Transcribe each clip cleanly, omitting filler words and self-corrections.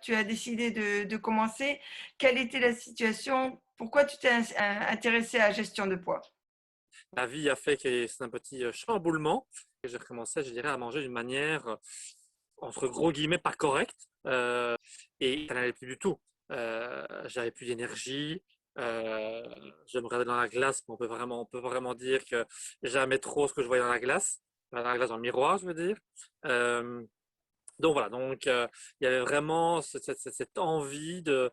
tu as décidé de commencer. Quelle était la situation? Pourquoi tu t'es intéressé à la gestion de poids? La vie a fait que c'est un petit chamboulement et j'ai recommencé, je dirais, à manger d'une manière, entre gros guillemets, pas correcte. Et ça n'allait plus du tout. J'avais plus d'énergie. Euh, je me regardais dans la glace, mais on peut vraiment dire que j'aimais trop ce que je voyais dans la glace dans le miroir, je veux dire. Euh, donc voilà, il y avait vraiment cette envie de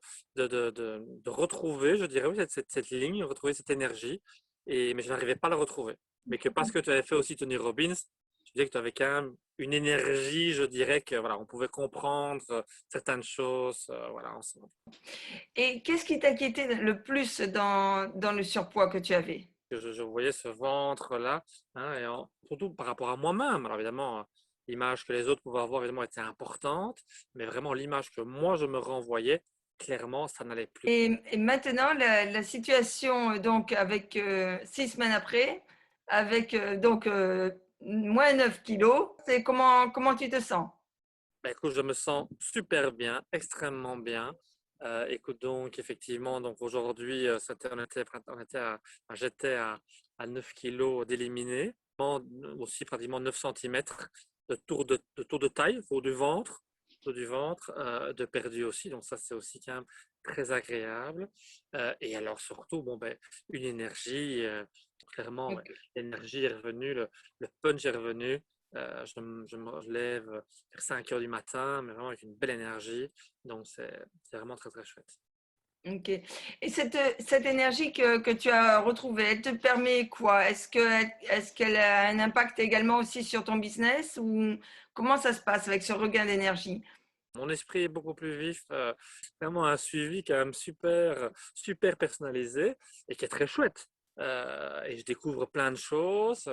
retrouver, je dirais, oui, cette ligne, retrouver cette énergie, mais je n'arrivais pas à la retrouver. Mais que parce que tu avais fait aussi Tony Robbins, je disais que tu avais quand même une énergie, je dirais que voilà, on pouvait comprendre certaines choses, voilà, ensemble. Et qu'est-ce qui t'inquiétait le plus dans le surpoids que tu avais? Je voyais ce ventre-là, hein, surtout par rapport à moi-même. Alors évidemment, l'image que les autres pouvaient avoir évidemment était importante, mais vraiment l'image que moi je me renvoyais, clairement, ça n'allait plus. Et maintenant, la situation, donc, avec 6 semaines après, avec moins 9 kilos, c'est comment tu te sens? Ben, écoute, je me sens super bien, extrêmement bien. Écoute, donc effectivement, donc aujourd'hui, j'étais à 9 kilos d'éliminer, aussi pratiquement 9 centimètres de tour de taille, autour du ventre, de perdu aussi. Donc ça, c'est aussi quand même très agréable. Et alors surtout, bon, ben, une énergie, clairement, ouais, l'énergie est revenue, le punch est revenu. Je me lève vers 5 heures du matin, mais vraiment avec une belle énergie. Donc, c'est vraiment très, très chouette. Ok. Et cette énergie que tu as retrouvée, elle te permet quoi? Est-ce qu'elle a un impact également aussi sur ton business ou comment ça se passe avec ce regain d'énergie? Mon esprit est beaucoup plus vif, vraiment un suivi quand même super, super personnalisé et qui est très chouette. Et je découvre plein de choses,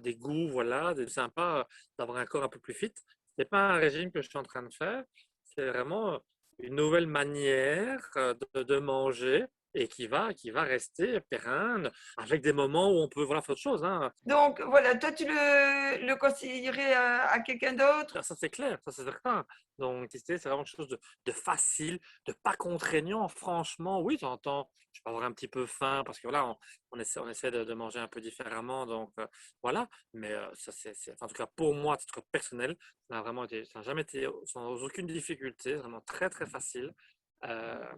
des goûts, voilà, c'est sympa d'avoir un corps un peu plus fit. C'est pas un régime que je suis en train de faire, c'est vraiment une nouvelle manière de manger et qui va rester pérenne avec des moments où on peut voilà, faire autre chose, hein. Donc voilà, toi tu le conseillerais à quelqu'un d'autre? Ah, ça, c'est clair, ça, c'est certain. Donc, tester, c'est vraiment quelque chose de facile, de pas contraignant. Franchement, oui, j'entends, je peux avoir un petit peu faim parce que voilà, on essaie de manger un peu différemment. Donc, voilà. Mais ça, en tout cas, pour moi, à titre personnel, ça n'a jamais été sans aucune difficulté, vraiment très, très facile. Euh,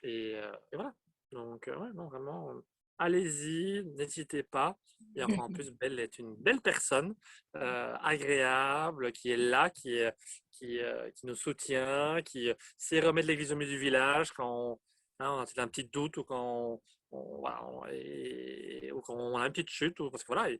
et voilà. Donc, ouais, non, vraiment, allez-y, n'hésitez pas. Et encore en plus, Belle est une belle personne agréable, qui est là, qui nous soutient, qui sait remettre l'église au milieu du village quand on a un petit doute ou quand voilà, ou quand on a une petite chute, ou, parce que voilà,